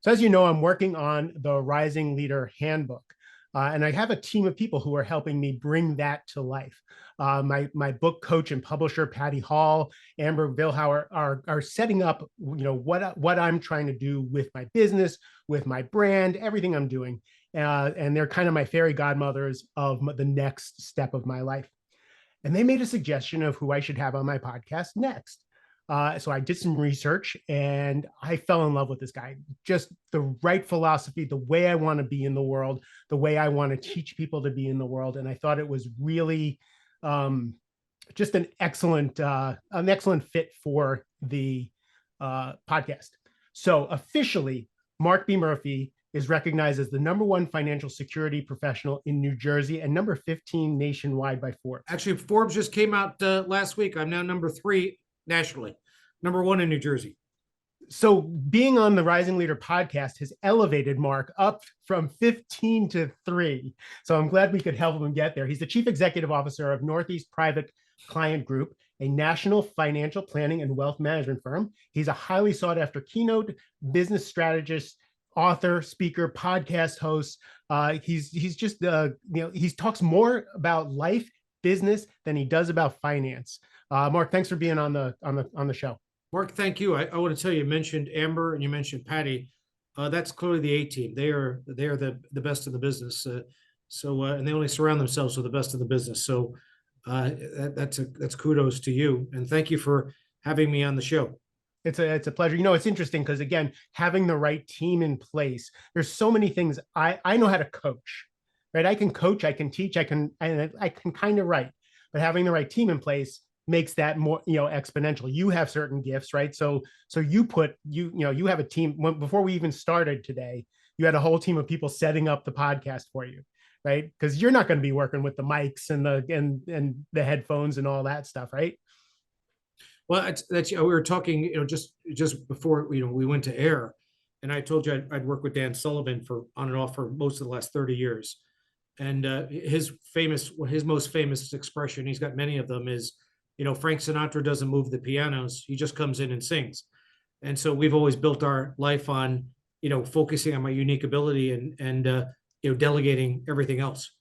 So as you know, I'm working on the Rising Leader Handbook. And I have a team of people who are helping me bring that to life. My book coach and publisher, Patty Hall, Amber Vilhauer are setting up, what I'm trying to do with my business, with my brand, everything I'm doing. And they're kind of my fairy godmothers of the next step of my life. And they made a suggestion of who I should have on my podcast next. So I did some research and I fell in love with this guy. Just the right philosophy, the way I want to be in the world, the way I want to teach people to be in the world. And I thought it was really just an excellent fit for the podcast. So officially, Mark B. Murphy is recognized as the #1 financial security professional in New Jersey and number 15 nationwide by Forbes. Actually, Forbes just came out last week. I'm now number 3 nationally, #1 in New Jersey. So being on the Rising Leader podcast has elevated Mark up from 15 to 3. So I'm glad we could help him get there. He's the Chief Executive Officer of Northeast Private Client Group, a national financial planning and wealth management firm. He's a highly sought after keynote business strategist, author, speaker, podcast host. He's just he talks more about life, business than he does about finance. Mark, thanks for being on the show. Mark, thank you. I want to tell you, you mentioned Amber and you mentioned Patty. That's clearly the A-team. They are the best in the business. And they only surround themselves with the best in the business. So that's kudos to you, and thank you for having me on the show. It's a pleasure. It's interesting because, again, having the right team in place, there's so many things. I know how to coach, right? I can coach, I can teach, I can kind of write, but having the right team in place makes that more, exponential. You have certain gifts, right? So you have a team. Before we even started today, you had a whole team of people setting up the podcast for you, right? Because you're not going to be working with the mics and the headphones and all that stuff, right? Well, that's we were talking, just before we went to air, and I told you I'd worked with Dan Sullivan for on and off for most of the last 30 years, and his most famous expression, he's got many of them, is, Frank Sinatra doesn't move the pianos, he just comes in and sings. And so we've always built our life on, focusing on my unique ability and delegating everything else.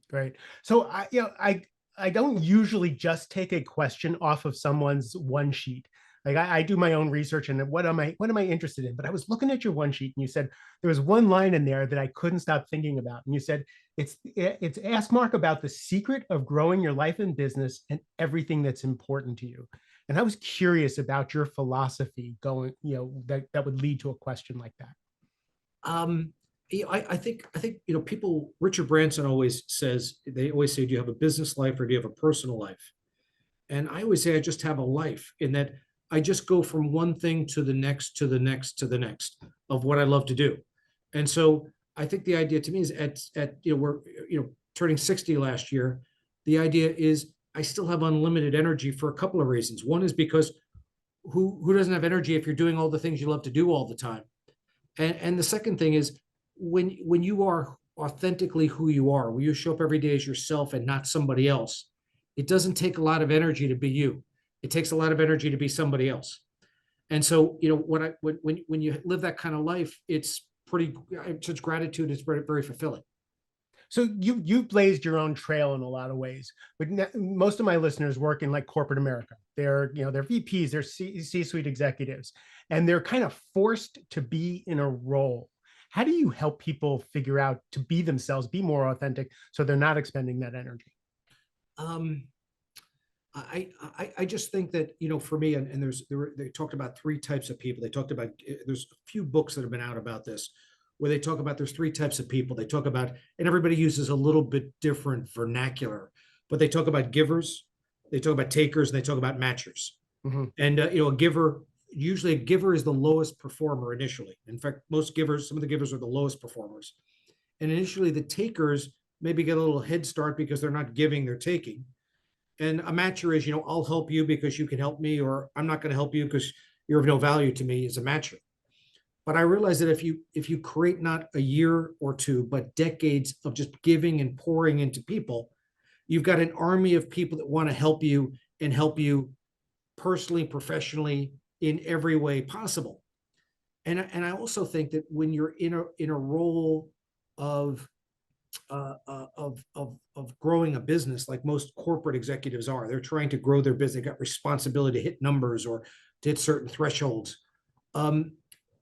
Great. So I don't usually just take a question off of someone's one sheet. Like I do my own research and what am I interested in? But I was looking at your one sheet and you said there was one line in there that I couldn't stop thinking about. And you said it's ask Mark about the secret of growing your life and business and everything that's important to you. And I was curious about your philosophy going, that would lead to a question like that. I think people. Richard Branson always says, do you have a business life or do you have a personal life? And I always say I just have a life, in that I just go from one thing to the next, to the next, to the next of what I love to do. And so I think the idea to me is we're turning 60 last year. The idea is I still have unlimited energy for a couple of reasons. One is because who doesn't have energy if you're doing all the things you love to do all the time? And the second thing is, when you are authentically who you are, when you show up every day as yourself and not somebody else, it doesn't take a lot of energy to be you. It takes a lot of energy to be somebody else. And so, when you live that kind of life, it's such gratitude. It's very, very fulfilling. So you blazed your own trail in a lot of ways, but most of my listeners work in like corporate America. They're VPs, they're C-suite executives, and they're kind of forced to be in a role. How do you help people figure out to be themselves, be more authentic, so they're not expending that energy? I just think that, for me, and they talked about 3 types of people. They talked about, there's a few books that have been out about this, where they talk about there's 3 types of people. They talk about, and everybody uses a little bit different vernacular, but they talk about givers, they talk about takers, and they talk about matchers. Mm-hmm. And usually a giver is the lowest performer initially. In fact, some of the givers are the lowest performers. And initially the takers maybe get a little head start because they're not giving, they're taking. And a matcher is, I'll help you because you can help me, or I'm not going to help you because you're of no value to me, as a matcher. But I realize that if you create not a year or 2, but decades of just giving and pouring into people, you've got an army of people that want to help you and help you personally, professionally, in every way possible. And I also think that when you're in a role of of growing a business, like most corporate executives are, they're trying to grow their business. They got responsibility to hit numbers or to hit certain thresholds. Um,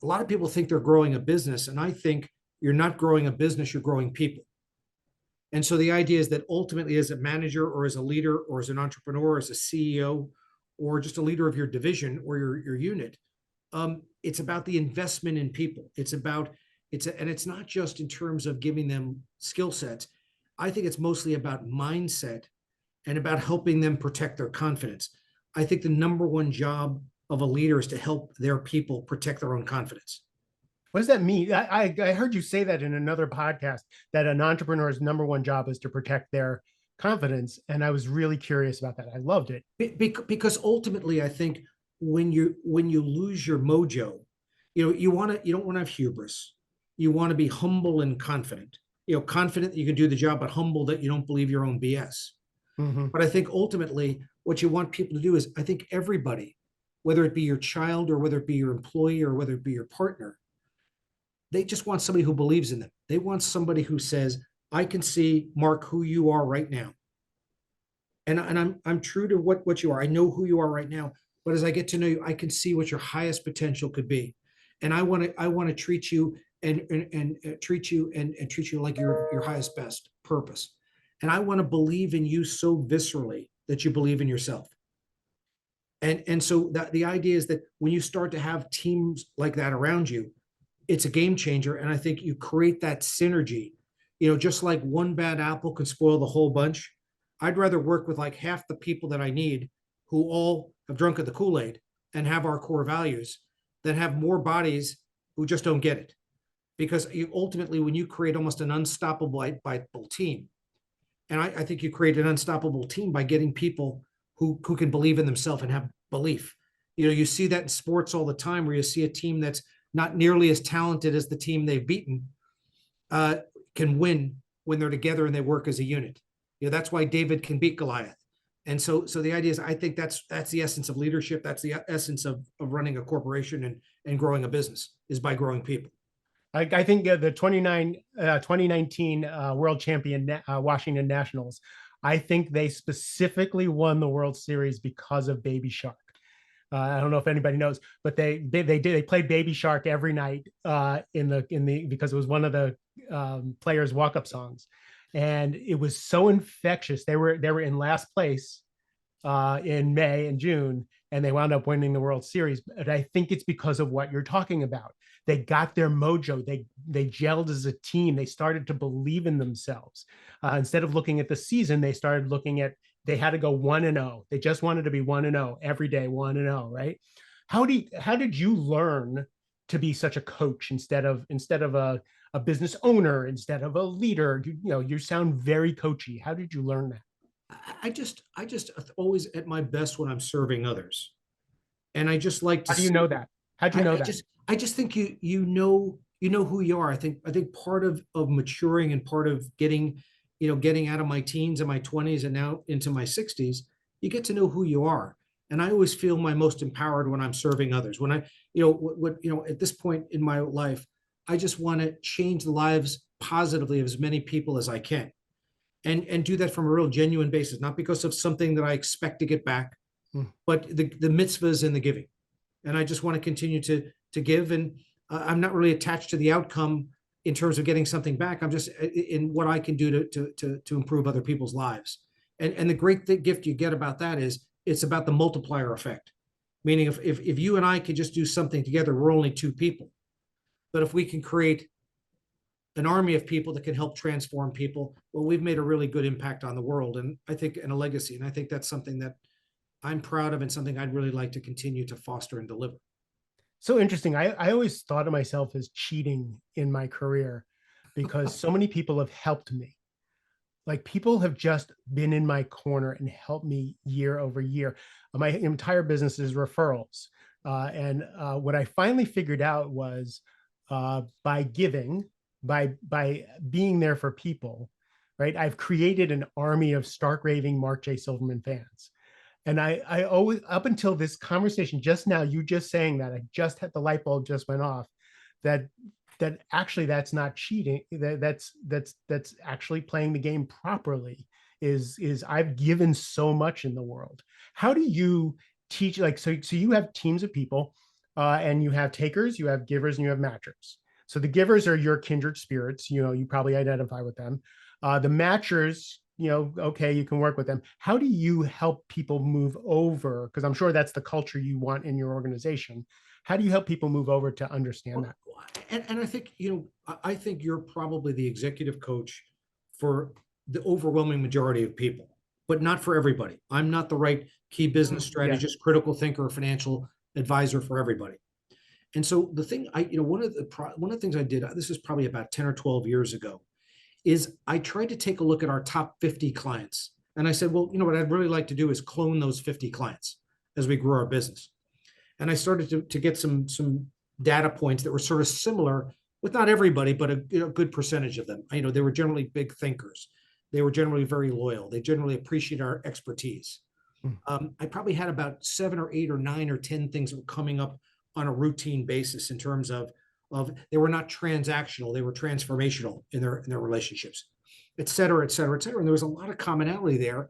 a lot of people think they're growing a business, and I think you're not growing a business, you're growing people. And so the idea is that ultimately, as a manager or as a leader or as an entrepreneur, as a CEO, or just a leader of your division or your unit, it's about the investment in people. And it's not just in terms of giving them skill sets. I think it's mostly about mindset and about helping them protect their confidence. I think the number one job of a leader is to help their people protect their own confidence. What does that mean? I heard you say that in another podcast, that an entrepreneur's number one job is to protect their confidence. And I was really curious about that. I loved it. Because ultimately, I think when you lose your mojo, you don't want to have hubris. You want to be humble and confident. Confident that you can do the job, but humble that you don't believe your own BS. Mhm. But I think ultimately, what you want people to do is, I think everybody, whether it be your child or whether it be your employee or whether it be your partner, they just want somebody who believes in them. They want somebody who says, I can see, Mark, who you are right now. And I'm true to what you are. I know who you are right now. But as I get to know you, I can see what your highest potential could be. And I want to treat you and treat you and treat you like your highest best purpose. And I want to believe in you so viscerally that you believe in yourself. And so that the idea is that when you start to have teams like that around you, it's a game changer. And I think you create that synergy. Just like one bad apple can spoil the whole bunch. I'd rather work with like half the people that I need who all have drunk of the Kool-Aid and have our core values than have more bodies who just don't get it. Because ultimately, when you create almost an unstoppable team, and I think you create an unstoppable team by getting people who can believe in themselves and have belief. You see that in sports all the time, where you see a team that's not nearly as talented as the team they've beaten, uh, can win when they're together and they work as a unit. That's why David can beat Goliath. And so the idea is, I think that's the essence of leadership. That's the essence of running a corporation and growing a business, is by growing people. I think the 2019 world champion Washington Nationals, I think they specifically won the World Series because of Baby Shark. I don't know if anybody knows, but they played Baby Shark every night in the because it was one of the players' walk up songs, and it was so infectious. They were in last place in May and June, and they wound up winning the World Series. But I think it's because of what you're talking about. They got their mojo. They gelled as a team. They started to believe in themselves. Instead of looking at the season, they started looking at, they had to go 1-0. They just wanted to be 1-0 every day, 1-0, right? How did you learn to be such a coach instead of a business owner, instead of a leader? You sound very coachy. How did you learn that? I just always at my best when I'm serving others. And I just like to How do you see, know that? How'd you I, know I that? just I just think you know who you are. I think part of maturing and part of getting out of my teens and my 20s and now into my 60s, you get to know who you are. And I always feel my most empowered when I'm serving others. When I, at this point in my life, I just want to change the lives positively of as many people as I can. And do that from a real genuine basis, not because of something that I expect to get back, Hmm. but the mitzvahs in the giving. And I just want to continue to give. And I'm not really attached to the outcome in terms of getting something back. I'm just in what I can do to improve other people's lives. And the great gift you get about that is, it's about the multiplier effect. Meaning, if you and I could just do something together, we're only two people. But if we can create an army of people that can help transform people, well, we've made a really good impact on the world, and I think, and a legacy. And I think that's something that I'm proud of and something I'd really like to continue to foster and deliver. So interesting. I always thought of myself as cheating in my career because so many people have helped me. Like, people have just been in my corner and helped me year over year. My entire business is referrals. And what I finally figured out was by giving, by being there for people, right? I've created an army of stark raving Mark J. Silverman fans. And I always, up until this conversation just now, you just saying that, I just had the light bulb just went off. that actually that's not cheating. That's actually playing the game properly. Is I've given so much in the world. How do you teach, like, so you have teams of people, and you have takers, you have givers, and you have matchers. So the givers are your kindred spirits. You probably identify with them. The matchers, okay, you can work with them. How do you help people move over? Because I'm sure that's the culture you want in your organization. How do you help people move over to understand that? And I think, I think you're probably the executive coach for the overwhelming majority of people, but not for everybody. I'm not the right key business Yeah. strategist, critical thinker, or financial advisor for everybody. And so the thing one of the things I did, this is probably about 10 or 12 years ago, is I tried to take a look at our top 50 clients. And I said, well, what I'd really like to do is clone those 50 clients as we grow our business. And I started to get some data points that were sort of similar with not everybody, but a good percentage of them. They were generally big thinkers. They were generally very loyal. They generally appreciate our expertise. Mm. I probably had about 7 or 8 or 9 or 10 things that were coming up on a routine basis in terms of they were not transactional, they were transformational in their relationships, et cetera, et cetera, et cetera. And there was a lot of commonality there.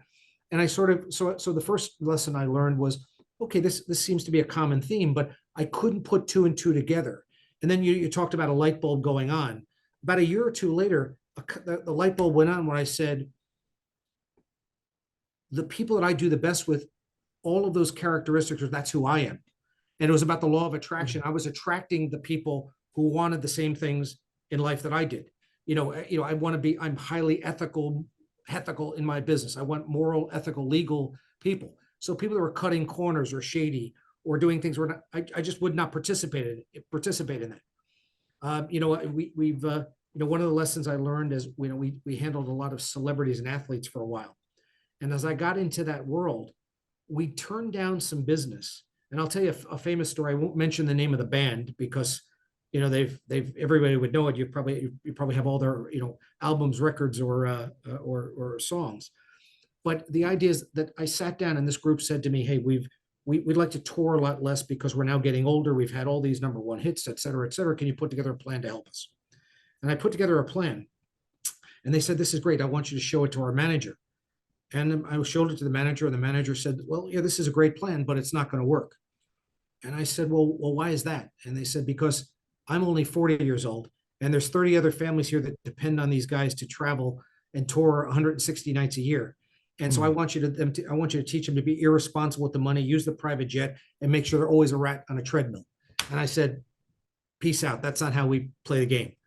And I sort of so the first lesson I learned was, okay, this seems to be a common theme, but I couldn't put two and two together. And then you talked about a light bulb going on. About a year or two later, the light bulb went on when I said, the people that I do the best with, all of those characteristics, that's who I am. And it was about the law of attraction. I was attracting the people who wanted the same things in life that I did. I want to be, I'm highly ethical in my business. I want moral, ethical, legal people. So people that were cutting corners or shady or doing things were not, I just would not participate in that. One of the lessons I learned is, we handled a lot of celebrities and athletes for a while. And as I got into that world, we turned down some business. And I'll tell you a famous story. I won't mention the name of the band because, they've everybody would know it. You probably have all their, albums, records, or songs. But the idea is that I sat down and this group said to me, hey, we'd like to tour a lot less because we're now getting older. We've had all these #1 hits, et cetera, et cetera. Can you put together a plan to help us? And I put together a plan. And they said, this is great. I want you to show it to our manager. And I showed it to the manager, and the manager said, well, yeah, this is a great plan, but it's not going to work. And I said, well, why is that? And they said, because I'm only 40 years old, and there's 30 other families here that depend on these guys to travel and tour 160 nights a year. And so I want you to teach them to be irresponsible with the money, use the private jet, and make sure they're always a rat on a treadmill. And I said, peace out. That's not how we play the game.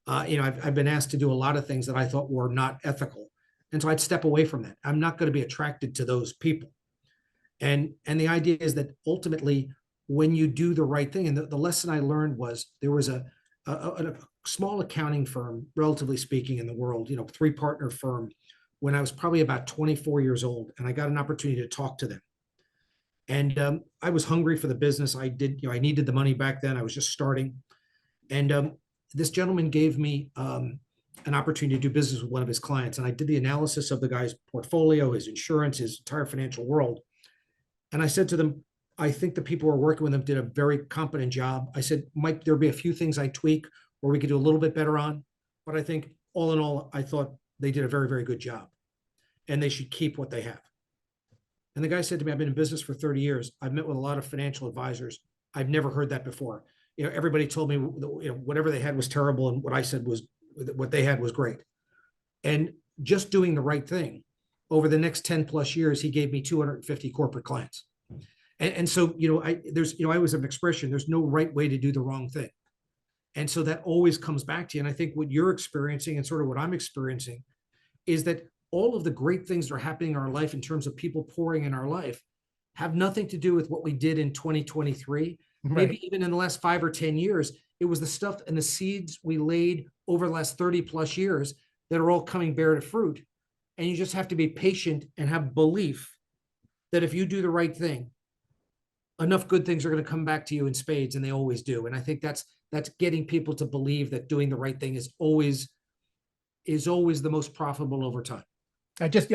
I've been asked to do a lot of things that I thought were not ethical. And so I'd step away from that. I'm not going to be attracted to those people. And the idea is that ultimately, when you do the right thing, and the lesson I learned was, there was a small accounting firm, relatively speaking, in the world, 3-partner firm, when I was probably about 24 years old, and I got an opportunity to talk to them. And I was hungry for the business. I needed the money back then. I was just starting. And this gentleman gave me an opportunity to do business with one of his clients. And I did the analysis of the guy's portfolio, his insurance, his entire financial world. And I said to them, I think the people who are working with them did a very competent job. I said, might there be a few things I tweak or we could do a little bit better on? But I think all in all, I thought they did a very, very good job, and they should keep what they have. And the guy said to me, I've been in business for 30 years. I've met with a lot of financial advisors. I've never heard that before. Everybody told me, whatever they had was terrible, and what I said was, what they had was great. And just doing the right thing, over the next 10 plus years, he gave me 250 corporate clients. And so, I always have an expression, there's no right way to do the wrong thing. And so that always comes back to you. And I think what you're experiencing and sort of what I'm experiencing is that all of the great things that are happening in our life in terms of people pouring in our life have nothing to do with what we did in 2023. Right. Maybe even in the last 5 or 10 years, it was the stuff and the seeds we laid over the last 30 plus years that are all coming bare to fruit. And you just have to be patient and have belief that if you do the right thing, enough good things are going to come back to you in spades, and they always do. And I think that's getting people to believe that doing the right thing is always the most profitable over time. I just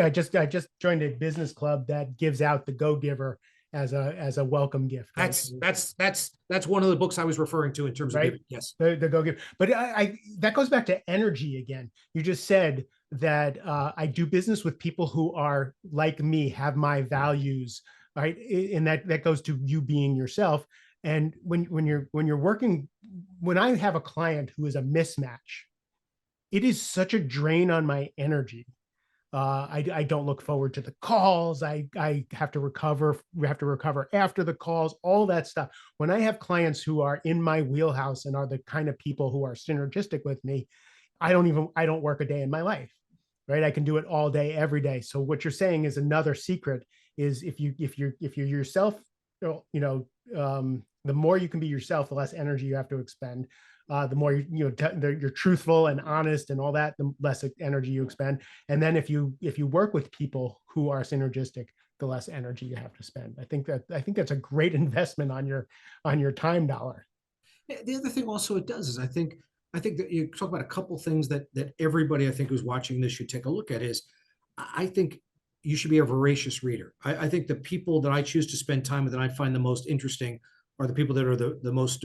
joined a business club that gives out the Go Giver as a welcome gift, right? That's one of the books I was referring to in terms of Right. giving. Yes. The go give. But I that goes back to energy again. You just said that I do business with people who are like me, have my values, right? And that goes to you being yourself. And when you're working, when I have a client who is a mismatch, it is such a drain on my energy. I don't look forward to the calls. I have to recover. We have to recover after the calls, all that stuff. When I have clients who are in my wheelhouse and are the kind of people who are synergistic with me, I don't work a day in my life, right? I can do it all day, every day. So what you're saying is another secret is if you're yourself, the more you can be yourself, the less energy you have to expend. The more you're truthful and honest and all that, the less energy you expend. And then if you work with people who are synergistic, the less energy you have to spend. I think that's a great investment on your time dollar. The other thing also it does is I think that you talk about a couple things that everybody I think who's watching this should take a look at is I think you should be a voracious reader. I think the people that I choose to spend time with and I find the most interesting are the people that are the most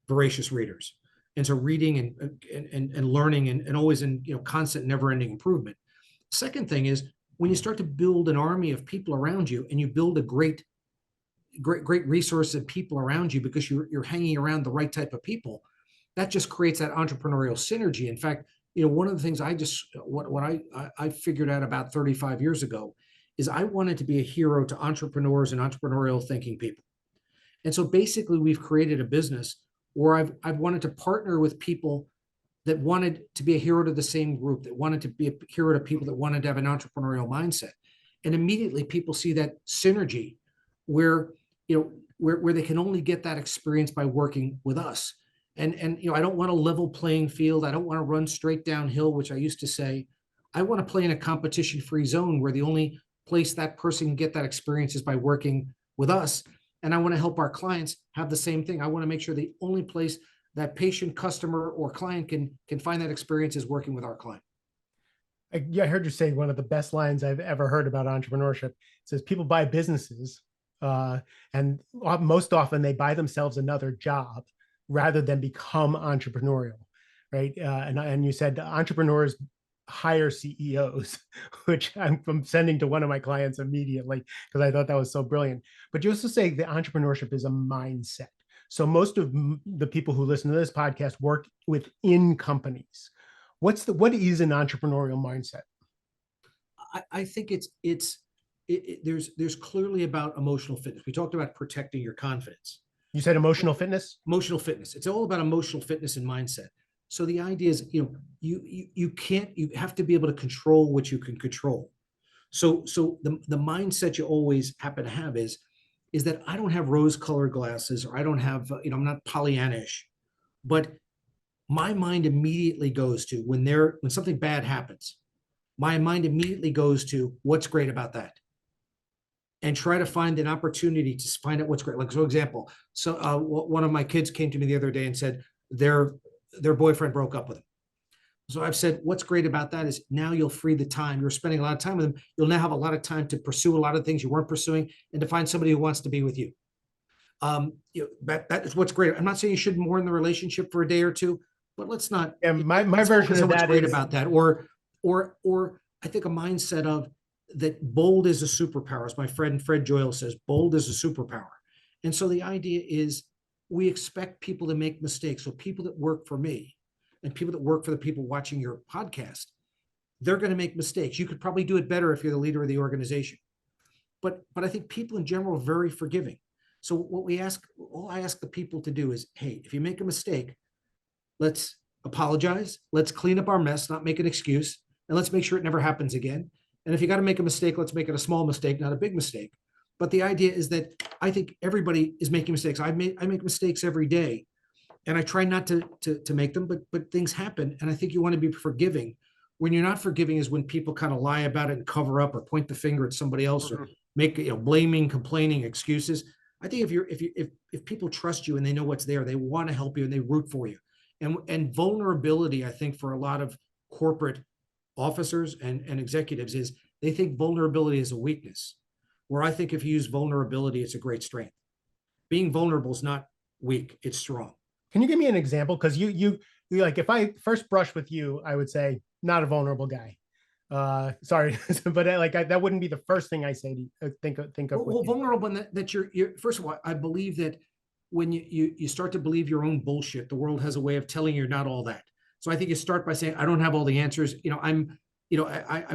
voracious readers. And so reading and learning and always in constant never ending improvement. Second thing is when you start to build an army of people around you and you build a great resource of people around you because you're hanging around the right type of people, that just creates that entrepreneurial synergy. In fact, one of the things I figured out about 35 years ago is I wanted to be a hero to entrepreneurs and entrepreneurial thinking people. And so basically we've created a business where I've wanted to partner with people that wanted to be a hero to the same group, that wanted to be a hero to people that wanted to have an entrepreneurial mindset. And immediately people see that synergy where where they can only get that experience by working with us. And I don't want a level playing field. I don't want to run straight downhill, which I used to say. I want to play in a competition-free zone where the only place that person can get that experience is by working with us. And I want to help our clients have the same thing. I want to make sure the only place that patient, customer, or client can find that experience is working with our client. I heard you say one of the best lines I've ever heard about entrepreneurship. It says people buy businesses, and most often they buy themselves another job rather than become entrepreneurial, right? And you said entrepreneurs hire CEOs, which I'm sending to one of my clients immediately because I thought that was so brilliant. But you also say that entrepreneurship is a mindset. So most of the people who listen to this podcast work within companies. What is an entrepreneurial mindset? I think there's clearly about emotional fitness. We talked about protecting your confidence. You said emotional fitness? Emotional fitness. It's all about emotional fitness and mindset. So the idea is, you have to be able to control what you can control. So the mindset you always happen to have is that I don't have rose-colored glasses, or I don't have, I'm not Pollyannish, but my mind immediately goes to when something bad happens, my mind immediately goes to what's great about that, and try to find an opportunity to find out what's great. Like, so example, one of my kids came to me the other day and said their boyfriend broke up with him. So I've said, what's great about that is now you'll free the time. You're spending a lot of time with them. You'll now have a lot of time to pursue a lot of things you weren't pursuing and to find somebody who wants to be with you. That is what's great. I'm not saying you should mourn the relationship for a day or two, but let's not. And my version of that great about that, or I think a mindset of that bold is a superpower, as my friend Fred Joyle says, bold is a superpower. And so the idea is we expect people to make mistakes. So people that work for me and people that work for the people watching your podcast, they're going to make mistakes. You could probably do it better if you're the leader of the organization. But I think people in general are very forgiving. So all I ask the people to do is, hey, if you make a mistake, let's apologize. Let's clean up our mess, not make an excuse, and let's make sure it never happens again. And if you got to make a mistake, let's make it a small mistake, not a big mistake. But the idea is that I think everybody is making mistakes. I make mistakes every day, and I try not to make them, but things happen. And I think you want to be forgiving. When you're not forgiving is when people kind of lie about it and cover up or point the finger at somebody else or make blaming, complaining, excuses. I think if people trust you and they know what's there, they want to help you and they root for you. And vulnerability, I think, for a lot of corporate officers and executives is they think vulnerability is a weakness. where I think if you use vulnerability, it's a great strength. Being vulnerable is not weak, it's strong. Can you give me an example? Because you like, if I first brush with you, I would say not a vulnerable guy. Sorry, but that wouldn't be the first thing I say to think of with Well, you. vulnerable in that you're first of all, I believe that when you start to believe your own bullshit, the world has a way of telling you're not all that. So I think you start by saying, I don't have all the answers. I'm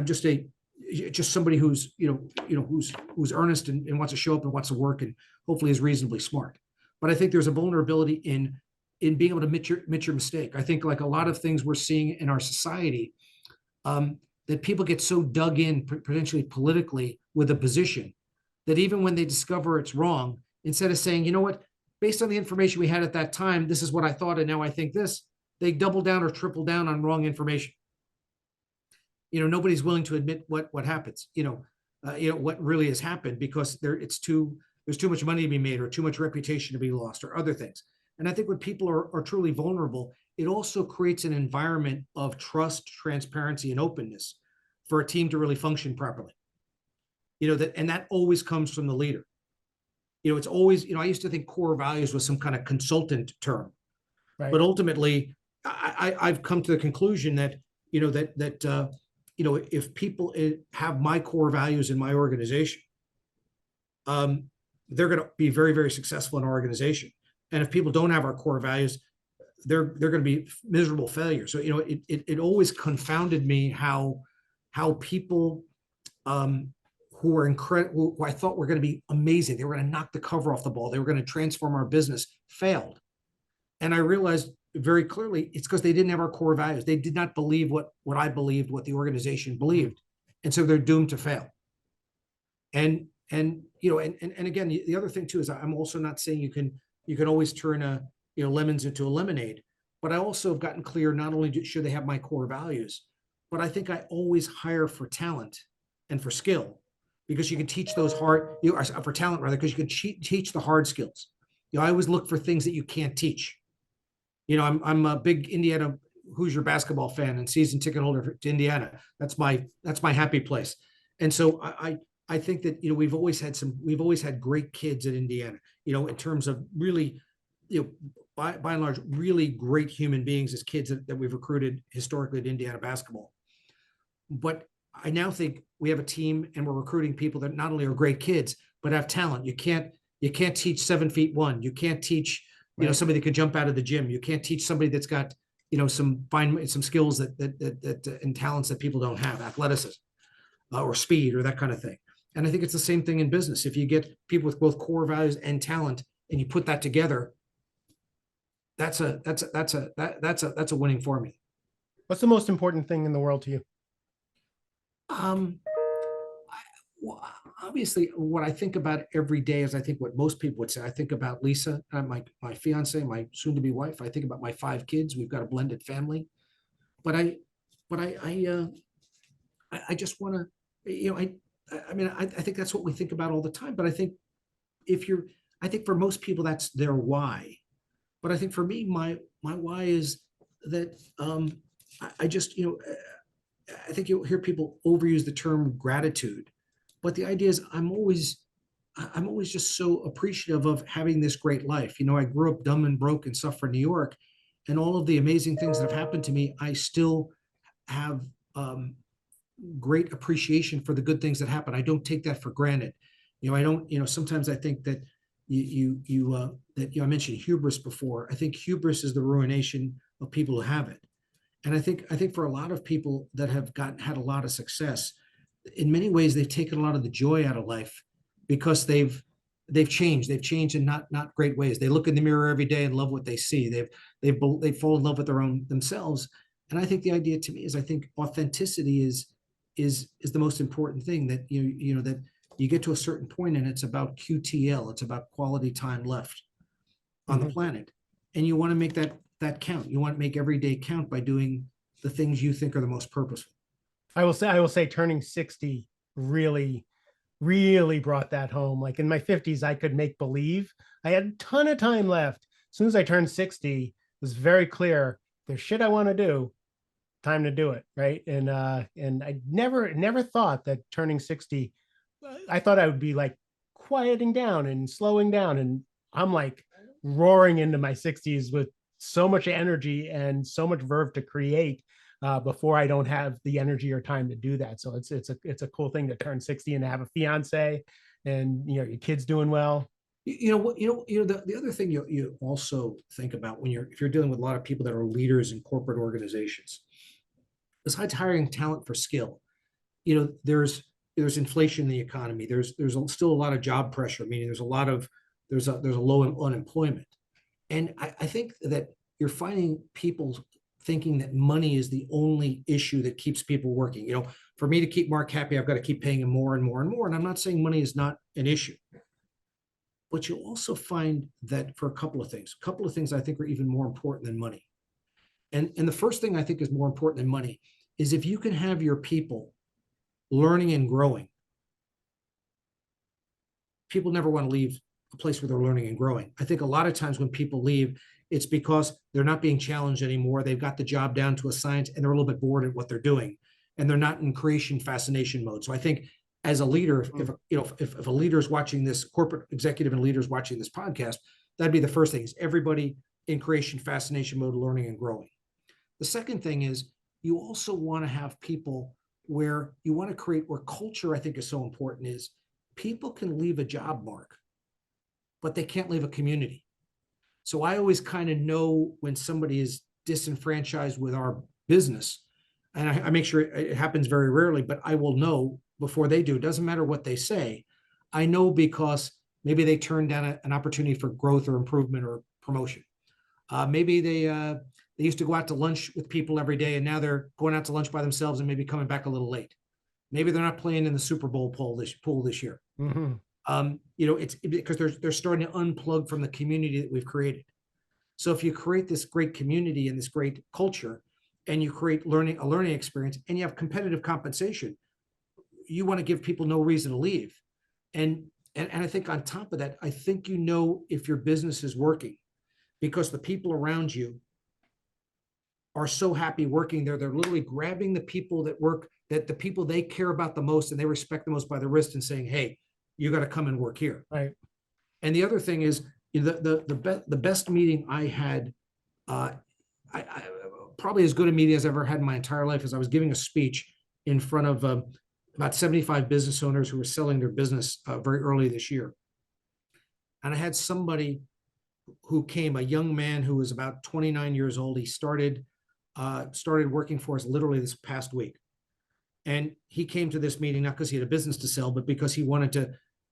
just somebody who's who's earnest and wants to show up and wants to work and hopefully is reasonably smart. But I think there's a vulnerability in being able to admit your mistake. I think like a lot of things we're seeing in our society, that people get so dug in potentially politically with a position that even when they discover it's wrong, instead of saying, you know what, based on the information we had at that time, this is what I thought, and now I think this, they double down or triple down on wrong information. Nobody's willing to admit what happens, what really has happened, because there's too much money to be made or too much reputation to be lost or other things. And I think when people are truly vulnerable, it also creates an environment of trust, transparency, and openness for a team to really function properly. That always comes from the leader. It's always, I used to think core values was some kind of consultant term, Right. but ultimately I've come to the conclusion that, if people have my core values in my organization, they're going to be very, very successful in our organization. And if people don't have our core values, they're going to be miserable failures. So, it always confounded me how people, who were incredible, who I thought were going to be amazing, they were going to knock the cover off the ball, they were going to transform our business, failed. And I realized very clearly it's because they didn't have our core values. They did not believe what I believed, what the organization believed. And so they're doomed to fail. And again, the other thing too is I'm also not saying you can always turn lemons into a lemonade, but I also have gotten clear, not only should they have my core values, but I think I always hire for talent and for skill, because you can teach those for talent rather, because you can teach the hard skills. I always look for things that you can't teach. I'm a big Indiana Hoosier basketball fan and season ticket holder to Indiana. That's my happy place. And so I think that, we've always had great kids at Indiana, in terms of really, by and large, really great human beings as kids that we've recruited historically at Indiana basketball. But I now think we have a team and we're recruiting people that not only are great kids, but have talent. You can't teach 7'1". You can't teach, somebody that could jump out of the gym. You can't teach somebody that's got, some skills that and talents that people don't have, athleticism or speed or that kind of thing. And I think it's the same thing in business. If you get people with both core values and talent and you put that together, that's a winning formula. What's the most important thing in the world to you? Well, obviously, what I think about every day is I think what most people would say. I think about Lisa, my fiance, my soon-to-be wife. I think about my 5 kids. We've got a blended family, but I just want to, I think that's what we think about all the time. But I think I think for most people that's their why. But I think for me, my why is that I just, I think you'll hear people overuse the term gratitude, but the idea is I'm always just so appreciative of having this great life. I grew up dumb and broke in Suffolk, New York, and all of the amazing things that have happened to me, I still have great appreciation for the good things that happen. I don't take that for granted. I don't, sometimes I think that I mentioned hubris before. I think hubris is the ruination of people who have it. And I think for a lot of people that have had a lot of success, in many ways, they've taken a lot of the joy out of life because they've changed. They've changed in not great ways. They look in the mirror every day and love what they see. They fall in love with themselves. And I think the idea to me is I think authenticity is the most important thing, that that you get to a certain point and it's about QTL. It's about quality time left on the planet, and you want to make that count. You want to make every day count by doing the things you think are the most purposeful. I will say turning 60 really, really brought that home. Like in my 50s, I could make believe I had a ton of time left. As soon as I turned 60, it was very clear there's shit I want to do, time to do it. Right. And I never thought that turning 60 I thought I would be like quieting down and slowing down, and I'm like roaring into my 60s with so much energy and so much verve to create before I don't have the energy or time to do that. So it's a cool thing to turn 60 and to have a fiance, and your kids doing well. The other thing you also think about when if you're dealing with a lot of people that are leaders in corporate organizations, besides hiring talent for skill, there's inflation in the economy. Still a lot of job pressure, meaning there's a low unemployment. And I think that you're finding people thinking that money is the only issue that keeps people working. For me to keep Mark happy, I've got to keep paying him more and more and more. And I'm not saying money is not an issue. But you'll also find that for a couple of things I think are even more important than money. And the first thing I think is more important than money is if you can have your people learning and growing. People never want to leave a place where they're learning and growing. I think a lot of times when people leave, it's because they're not being challenged anymore. They've got the job down to a science and they're a little bit bored at what they're doing. And they're not in creation fascination mode. So I think as a leader, if a leader is watching this, corporate executive and leaders watching this podcast, that'd be the first thing, is everybody in creation fascination mode, learning and growing. The second thing is you also want to have people where you want to create, where culture I think is so important, is people can leave a job, Mark, but they can't leave a community. So I always kind of know when somebody is disenfranchised with our business, and I make sure it happens very rarely, but I will know before they do. It doesn't matter what they say. I know because maybe they turned down an opportunity for growth or improvement or promotion. Maybe they used to go out to lunch with people every day, and now they're going out to lunch by themselves and maybe coming back a little late. Maybe they're not playing in the Super Bowl pool this year. Mm-hmm. It's because they're starting to unplug from the community that we've created. So if you create this great community and this great culture, and you create a learning experience, and you have competitive compensation, you want to give people no reason to leave. And I think on top of that, I think if your business is working because the people around you are so happy working there. They're literally grabbing the people that work, that the people they care about the most and they respect the most by the wrist and saying, hey, you got to come and work here. Right. And the other thing is the best meeting I had, I probably as good a meeting as I've ever had in my entire life, as I was giving a speech in front of about 75 business owners who were selling their business very early this year. And I had somebody who came, a young man who was about 29 years old. He started working for us literally this past week. And he came to this meeting not because he had a business to sell, but because he wanted to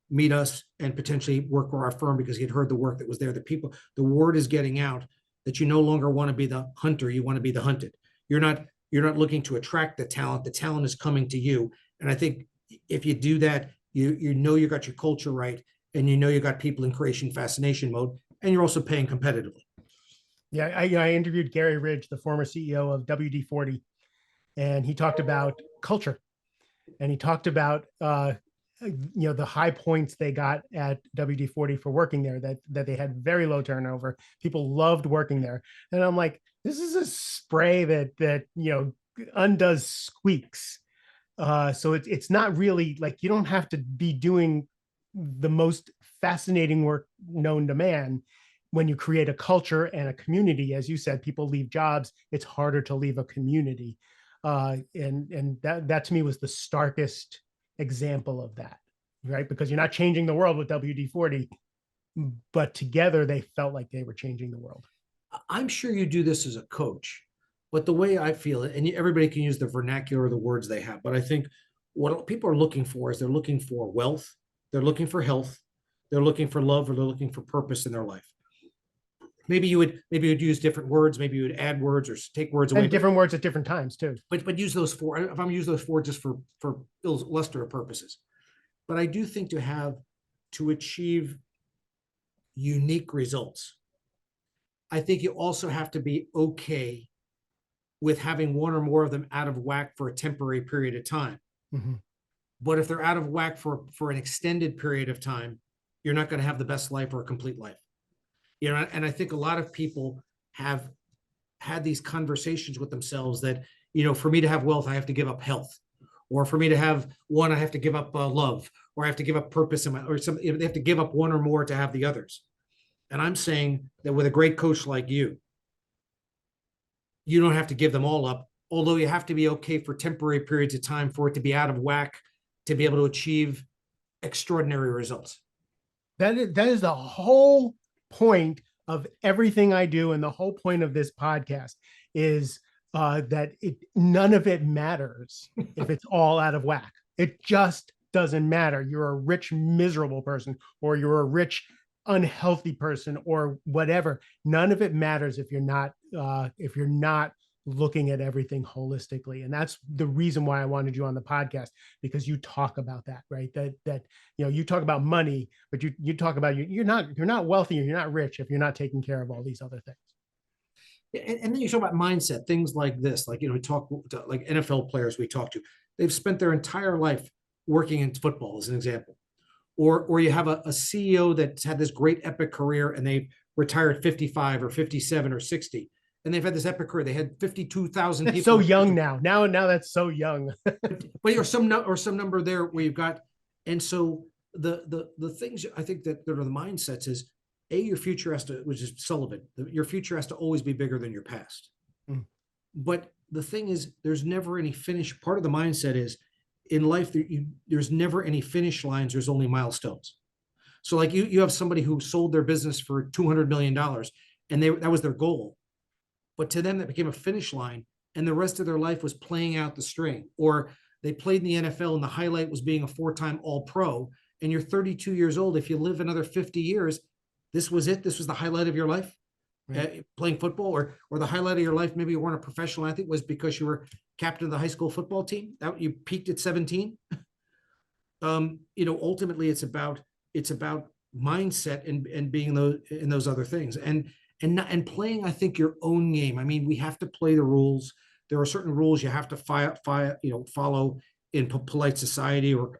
meet us and potentially work for our firm, because he had heard the work that was there. The word is getting out that you no longer want to be the hunter, you want to be the hunted. You're not looking to attract the talent is coming to you. And I think if you do that, you got your culture right, and you got people in creation fascination mode, and you're also paying competitively. Yeah, I interviewed Gary Ridge, the former CEO of WD-40, and he talked about culture, and he talked about the high points they got at WD-40 for working there, that they had very low turnover. People loved working there. And I'm like, this is a spray that undoes squeaks. So it's not really like, you don't have to be doing the most fascinating work known to man. When you create a culture and a community, as you said, people leave jobs, it's harder to leave a community. And that to me was the starkest example of that, right? Because you're not changing the world with WD-40, but together they felt like they were changing the world. I'm sure you do this as a coach, but the way I feel it, and everybody can use the vernacular or the words they have, but I think what people are looking for is they're looking for wealth, they're looking for health, they're looking for love, or they're looking for purpose in their life. Maybe you would use different words. Maybe you would add words or take words away. And different words at different times too. But use those four. If I'm using those four just for illustrative purposes. But I do think to achieve unique results, I think you also have to be okay with having one or more of them out of whack for a temporary period of time. Mm-hmm. But if they're out of whack for an extended period of time, you're not going to have the best life or a complete life. And I think a lot of people have had these conversations with themselves that, for me to have wealth, I have to give up health, or for me to have one, I have to give up love, or I have to give up purpose in my, or something. They have to give up one or more to have the others. And I'm saying that with a great coach like you don't have to give them all up, although you have to be okay for temporary periods of time for it to be out of whack to be able to achieve extraordinary results. That is the whole point of everything I do, and the whole point of this podcast is that none of it matters if it's all out of whack. It just doesn't matter. You're a rich, miserable person, or you're a rich, unhealthy person, or whatever. None of it matters if you're not looking at everything holistically. And that's the reason why I wanted you on the podcast, because you talk about that, right? That you talk about money, but you talk about you're not wealthy, you're not rich if you're not taking care of all these other things. And then you talk about mindset, things like this, like, we talk to, like, NFL players we talk to, they've spent their entire life working in football, as an example. Or you have a CEO that's had this great epic career and they've retired at 55 or 57 or 60. And they've had this epic career. They had 52,000 people. That's so young now. Now that's so young. But or some number there where you've got, and so the things I think that are the mindsets is, your future has to, which is Sullivan, your future has to always be bigger than your past. Mm. But the thing is, there's never any finish. Part of the mindset is, in life, there's never any finish lines. There's only milestones. So like you have somebody who sold their business for $200 million and that was their goal. But to them, that became a finish line, and the rest of their life was playing out the string. Or they played in the NFL and the highlight was being a 4-time All-Pro, and you're 32 years old. If you live another 50 years, this was it. This was the highlight of your life, right? Playing football, or the highlight of your life, maybe you weren't a professional athlete, was because you were captain of the high school football team. That you peaked at 17. Ultimately it's about mindset and being in those other things, and playing, I think, your own game. I mean, we have to play the rules. There are certain rules you have to follow in polite society, or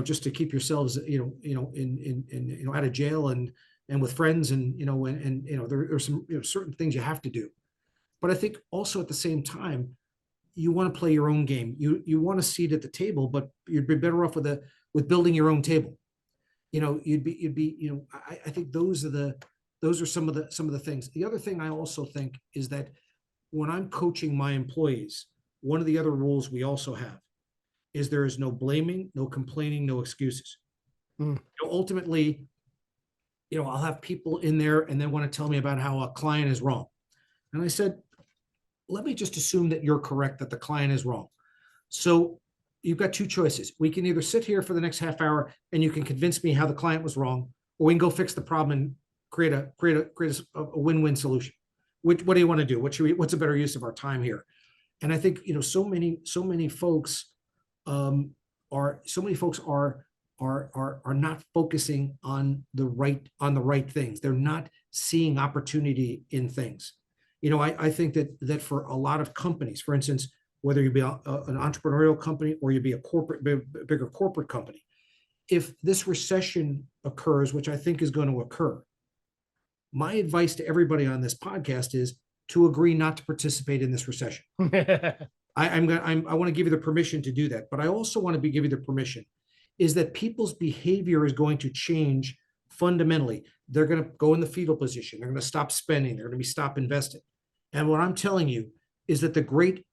just to keep yourselves in out of jail and with friends, and there are some certain things you have to do. But I think also at the same time, you want to play your own game. You want a seat at the table, but you'd be better off with building your own table. I think those are some of the things. The other thing I also think is that when I'm coaching my employees, one of the other rules we also have is there is no blaming, no complaining, no excuses. Ultimately, I'll have people in there and they want to tell me about how a client is wrong. And I said, let me just assume that you're correct, that the client is wrong. So you've got two choices. We can either sit here for the next half hour and you can convince me how the client was wrong, or we can go fix the problem and create a win-win solution. What do you want to do? What's a better use of our time here? And I think, so many folks are not focusing on the right things. They're not seeing opportunity in things. I think that for a lot of companies, for instance, whether you be an entrepreneurial company or you be a bigger corporate company, if this recession occurs, which I think is going to occur, my advice to everybody on this podcast is to agree not to participate in this recession. I want to give you the permission to do that, but I also want to give you the permission is that people's behavior is going to change fundamentally. They're going to go in the fetal position. They're going to stop spending. They're going to stop investing. And what I'm telling you is that the great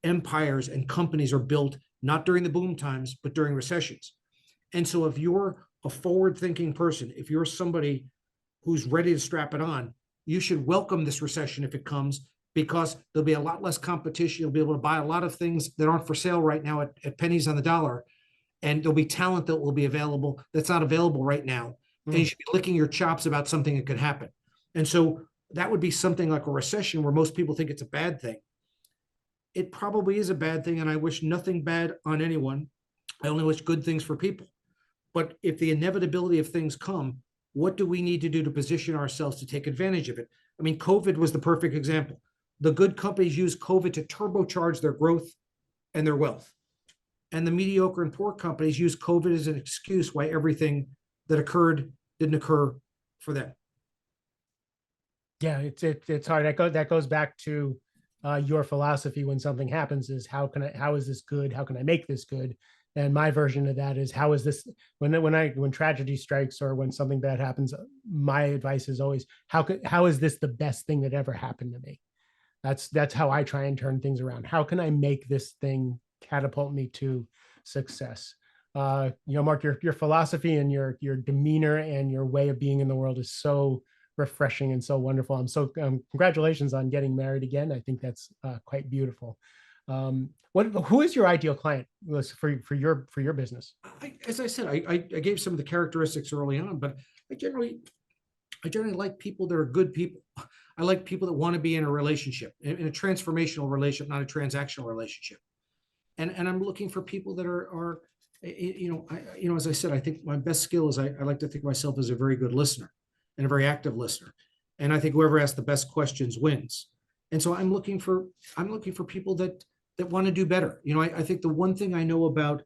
empires and companies are built not during the boom times, but during recessions. And so if you're a forward-thinking person, if you're somebody who's ready to strap it on, you should welcome this recession if it comes, because there'll be a lot less competition. You'll be able to buy a lot of things that aren't for sale right now at pennies on the dollar. And there'll be talent that will be available that's not available right now. And you should be licking your chops about something that could happen. And so that would be something like a recession, where most people think it's a bad thing. It probably is a bad thing, and I wish nothing bad on anyone. I only wish good things for people. But if the inevitability of things come, what do we need to do to position ourselves to take advantage of it? I mean, COVID was the perfect example. The good companies used COVID to turbocharge their growth and their wealth. And the mediocre and poor companies use COVID as an excuse why everything that occurred didn't occur for them. Yeah, it's hard. That goes back to your philosophy when something happens is how is this good? How can I make this good? And my version of that is how is this when tragedy strikes or when something bad happens, my advice is always how is this the best thing that ever happened to me? That's how I try and turn things around. How can I make this thing catapult me to success? Mark, your philosophy and your demeanor and your way of being in the world is so refreshing and so wonderful. I'm so congratulations on getting married again. I think that's quite beautiful. Who is your ideal client for your business? As I said, I gave some of the characteristics early on, but I generally I generally like people that are good people. I like people that want to be in a relationship, in a transformational relationship, not a transactional relationship. And I'm looking for people that are as I said, I think my best skill is I like to think of myself as a very good listener and a very active listener. And I think whoever asks the best questions wins. And so I'm looking for people that want to do better. I think the one thing I know about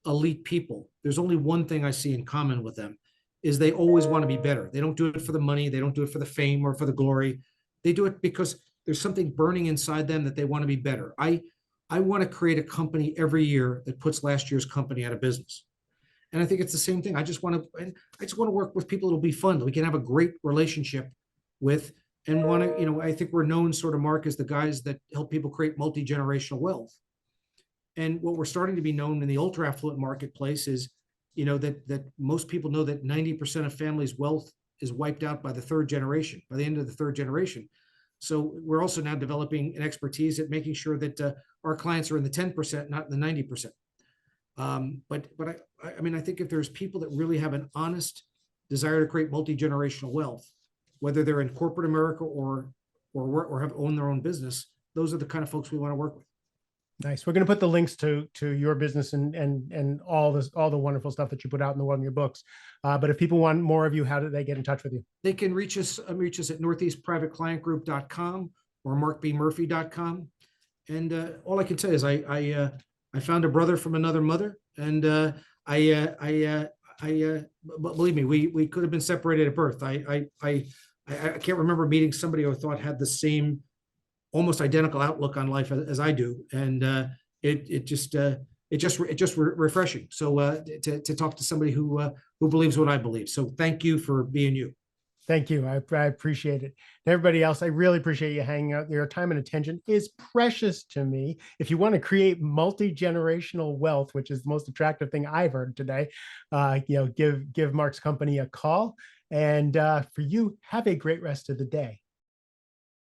elite people, there's only one thing I see in common with them is they always want to be better. They don't do it for the money, they don't do it for the fame or for the glory. They do it because there's something burning inside them that they want to be better. I want to create a company every year that puts last year's company out of business. And I think it's the same thing. I just want to work with people that'll be fun, that we can have a great relationship with, and I think we're known sort of, Mark, as the guys that help people create multi-generational wealth. And what we're starting to be known in the ultra affluent marketplace is, that most people know that 90% of families' wealth is wiped out by the third generation, by the end of the third generation. So we're also now developing an expertise at making sure that our clients are in the 10%, not in the 90%. But I think if there's people that really have an honest desire to create multi-generational wealth, whether they're in corporate America or have owned their own business, those are the kind of folks we want to work with. Nice. We're going to put the links to your business and all the wonderful stuff that you put out in the world in your books. But if people want more of you, how do they get in touch with you? They can reach us at northeastprivateclientgroup.com or markbmurphy.com. And all I can say is I found a brother from another mother, and but believe me, we could have been separated at birth. I can't remember meeting somebody who I thought had the same almost identical outlook on life as I do, and it's just refreshing. So to talk to somebody who believes what I believe. So thank you for being you. Thank you. I appreciate it. And everybody else, I really appreciate you hanging out. Your time and attention is precious to me. If you want to create multi-generational wealth, which is the most attractive thing I've heard today, give Mark's company a call. And for you, have a great rest of the day.